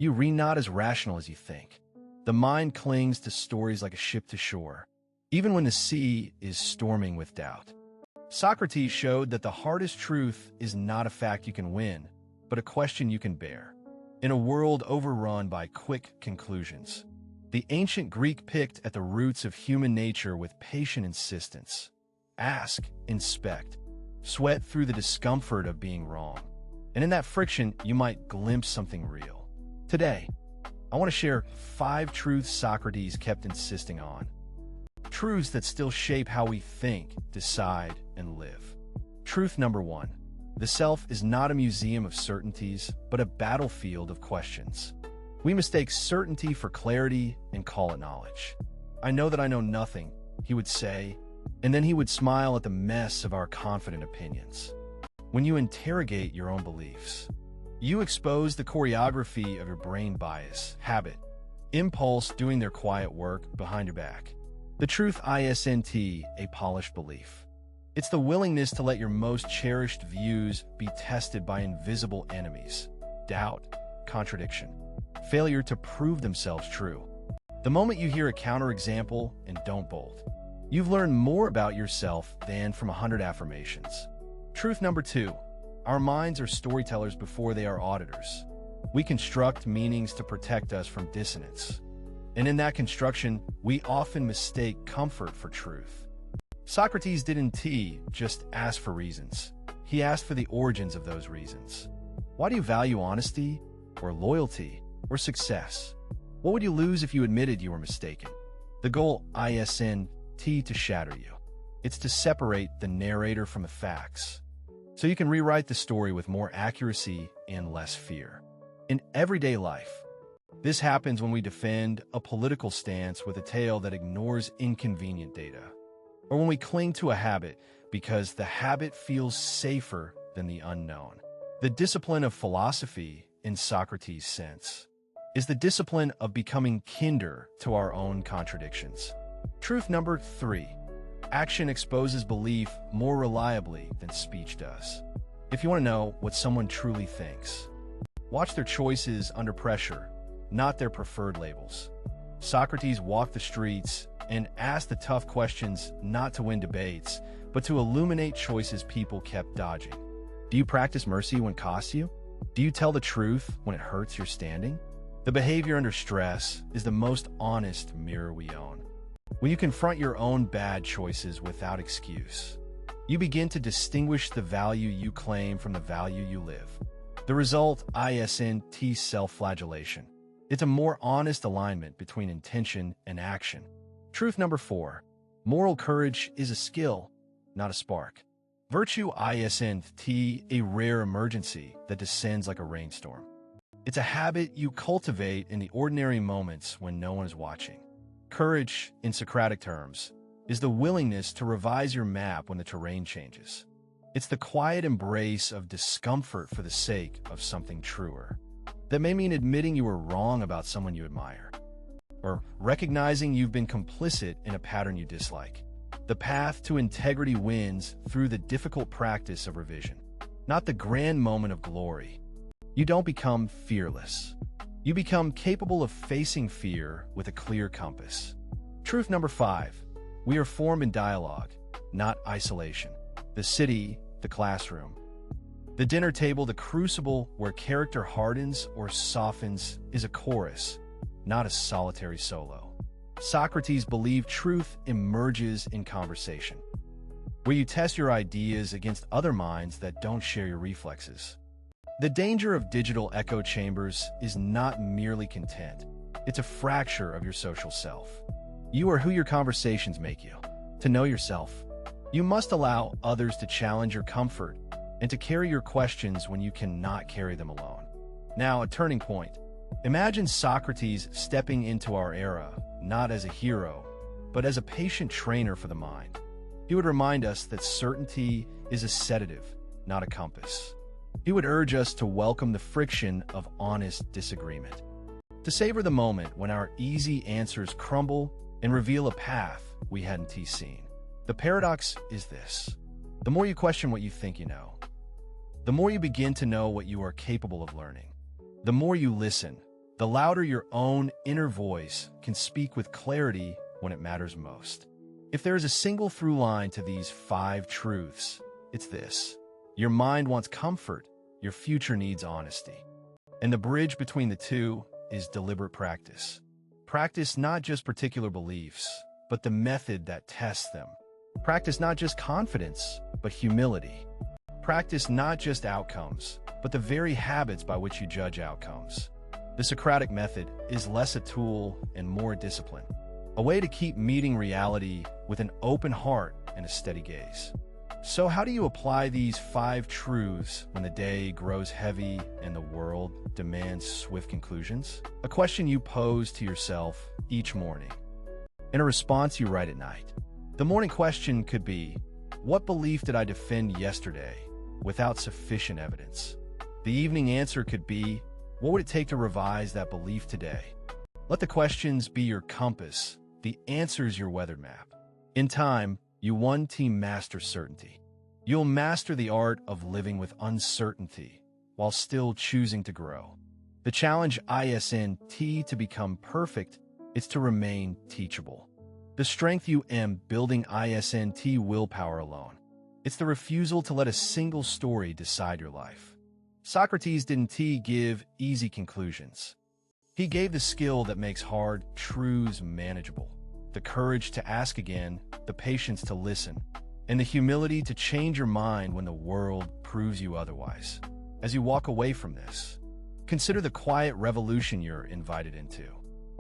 You are not as rational as you think. The mind clings to stories like a ship to shore, even when the sea is storming with doubt. Socrates showed that the hardest truth is not a fact you can win, but a question you can bear. In a world overrun by quick conclusions, the ancient Greek picked at the roots of human nature with patient insistence. Ask, inspect, sweat through the discomfort of being wrong. And in that friction, you might glimpse something real. Today, I want to share 5 truths Socrates kept insisting on. Truths that still shape how we think, decide, and live. Truth number 1. The self is not a museum of certainties, but a battlefield of questions. We mistake certainty for clarity and call it knowledge. I know that I know nothing, he would say, and then he would smile at the mess of our confident opinions. When you interrogate your own beliefs, you expose the choreography of your brain bias, habit, impulse doing their quiet work behind your back. The truth isn't a polished belief. It's the willingness to let your most cherished views be tested by invisible enemies, doubt, contradiction, failure to prove themselves true. The moment you hear a counterexample and don't bolt, you've learned more about yourself than from 100 affirmations. Truth number 2. Our minds are storytellers before they are auditors. We construct meanings to protect us from dissonance. And in that construction, we often mistake comfort for truth. Socrates didn't just ask for reasons. He asked for the origins of those reasons. Why do you value honesty, or loyalty, or success? What would you lose if you admitted you were mistaken? The goal isn't to shatter you. It's to separate the narrator from the facts, so you can rewrite the story with more accuracy and less fear. In everyday life, this happens when we defend a political stance with a tale that ignores inconvenient data, or when we cling to a habit because the habit feels safer than the unknown. The discipline of philosophy, in Socrates' sense, is the discipline of becoming kinder to our own contradictions. Truth number 3. Action exposes belief more reliably than speech does. If you want to know what someone truly thinks, watch their choices under pressure, not their preferred labels. Socrates walked the streets and asked the tough questions not to win debates, but to illuminate choices people kept dodging. Do you practice mercy when it costs you? Do you tell the truth when it hurts your standing? The behavior under stress is the most honest mirror we own. When you confront your own bad choices without excuse, you begin to distinguish the value you claim from the value you live. The result isn't self-flagellation. It's a more honest alignment between intention and action. Truth number 4. Moral courage is a skill, not a spark. Virtue isn't a rare emergency that descends like a rainstorm. It's a habit you cultivate in the ordinary moments when no one is watching. Courage, in Socratic terms, is the willingness to revise your map when the terrain changes. It's the quiet embrace of discomfort for the sake of something truer. That may mean admitting you were wrong about someone you admire, or recognizing you've been complicit in a pattern you dislike. The path to integrity wins through the difficult practice of revision, not the grand moment of glory. You don't become fearless. You become capable of facing fear with a clear compass. Truth number 5. We are formed in dialogue, not isolation. The city, the classroom, the dinner table, the crucible where character hardens or softens is a chorus, not a solitary solo. Socrates believed truth emerges in conversation, where you test your ideas against other minds that don't share your reflexes. The danger of digital echo chambers is not merely content. It's a fracture of your social self. You are who your conversations make you. To know yourself, you must allow others to challenge your comfort and to carry your questions when you cannot carry them alone. Now, a turning point. Imagine Socrates stepping into our era, not as a hero, but as a patient trainer for the mind. He would remind us that certainty is a sedative, not a compass. He would urge us to welcome the friction of honest disagreement, to savor the moment when our easy answers crumble and reveal a path we hadn't seen. The paradox is this: the more you question what you think you know, the more you begin to know what you are capable of learning. The more you listen, The louder your own inner voice can speak with clarity when it matters most. If there is a single through line to these 5 truths, it's this. Your mind wants comfort, your future needs honesty. And the bridge between the two is deliberate practice. Practice not just particular beliefs, but the method that tests them. Practice not just confidence, but humility. Practice not just outcomes, but the very habits by which you judge outcomes. The Socratic method is less a tool and more discipline, a way to keep meeting reality with an open heart and a steady gaze. So how do you apply these 5 truths when the day grows heavy and the world demands swift conclusions? A question you pose to yourself each morning, and a response you write at night. The morning question could be, what belief did I defend yesterday without sufficient evidence? The evening answer could be, what would it take to revise that belief today? Let the questions be your compass, the answers your weather map. In time, you one team master certainty. You'll master the art of living with uncertainty while still choosing to grow. The challenge isn't to become perfect, it's to remain teachable. The strength you am building isn't willpower alone. It's the refusal to let a single story decide your life. Socrates didn't give easy conclusions. He gave the skill that makes hard truths manageable, the courage to ask again, the patience to listen, and the humility to change your mind when the world proves you otherwise. As you walk away from this, consider the quiet revolution you're invited into.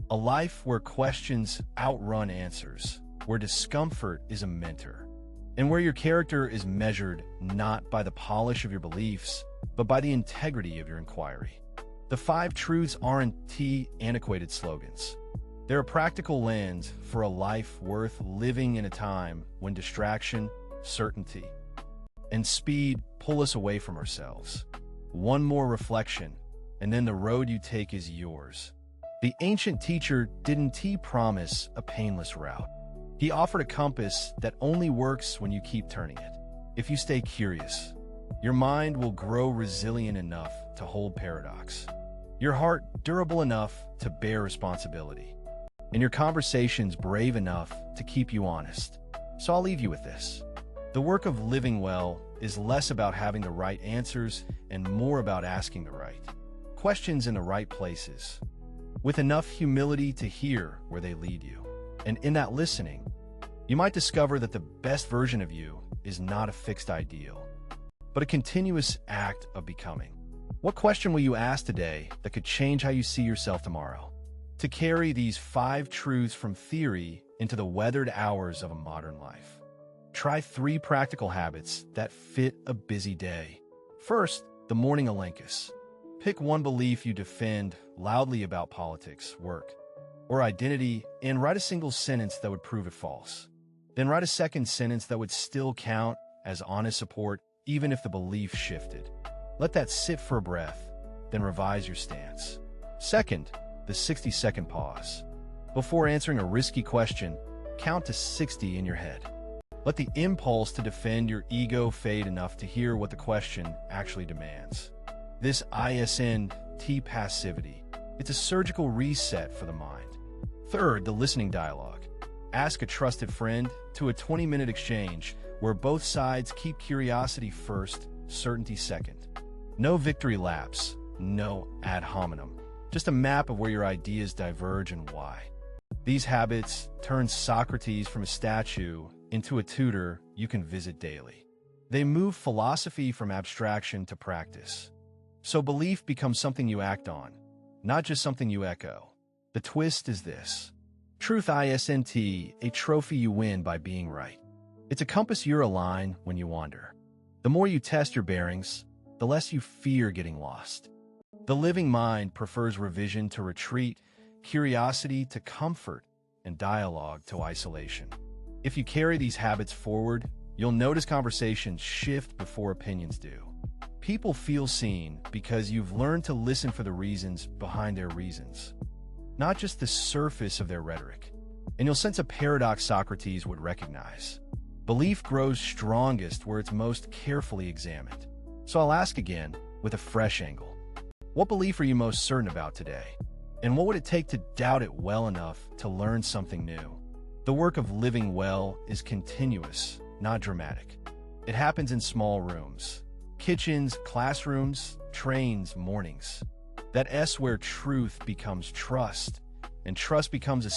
A life where questions outrun answers, where discomfort is a mentor, and where your character is measured not by the polish of your beliefs, but by the integrity of your inquiry. The 5 truths aren't antiquated slogans. They're a practical lens for a life worth living in a time when distraction, certainty, and speed pull us away from ourselves. One more reflection, and then the road you take is yours. The ancient teacher didn't promise a painless route. He offered a compass that only works when you keep turning it. If you stay curious, your mind will grow resilient enough to hold paradox, your heart durable enough to bear responsibility, and your conversations brave enough to keep you honest. So I'll leave you with this. The work of living well is less about having the right answers and more about asking the right questions in the right places, with enough humility to hear where they lead you. And in that listening, you might discover that the best version of you is not a fixed ideal, but a continuous act of becoming. What question will you ask today that could change how you see yourself tomorrow? To carry these 5 truths from theory into the weathered hours of a modern life, try 3 practical habits that fit a busy day. First, the morning Elenchus. Pick one belief you defend loudly about politics, work, or identity, and write a single sentence that would prove it false. Then write a second sentence that would still count as honest support, even if the belief shifted. Let that sit for a breath, then revise your stance. Second, the 60-second pause. Before answering a risky question, count to 60 in your head. Let the impulse to defend your ego fade enough to hear what the question actually demands. This isn't passivity. It's a surgical reset for the mind. Third, the listening dialogue. Ask a trusted friend to a 20-minute exchange where both sides keep curiosity first, certainty second. No victory laps, no ad hominem. Just a map of where your ideas diverge and why. These habits turn Socrates from a statue into a tutor you can visit daily. They move philosophy from abstraction to practice. So belief becomes something you act on, not just something you echo. The twist is this. Truth isn't a trophy you win by being right. It's a compass you're aligned when you wander. The more you test your bearings, the less you fear getting lost. The living mind prefers revision to retreat, curiosity to comfort, and dialogue to isolation. If you carry these habits forward, you'll notice conversations shift before opinions do. People feel seen because you've learned to listen for the reasons behind their reasons, not just the surface of their rhetoric. And you'll sense a paradox Socrates would recognize. Belief grows strongest where it's most carefully examined. So I'll ask again, with a fresh angle. What belief are you most certain about today? And what would it take to doubt it well enough to learn something new? The work of living well is continuous, not dramatic. It happens in small rooms, kitchens, classrooms, trains, mornings. That S where truth becomes trust, and trust becomes a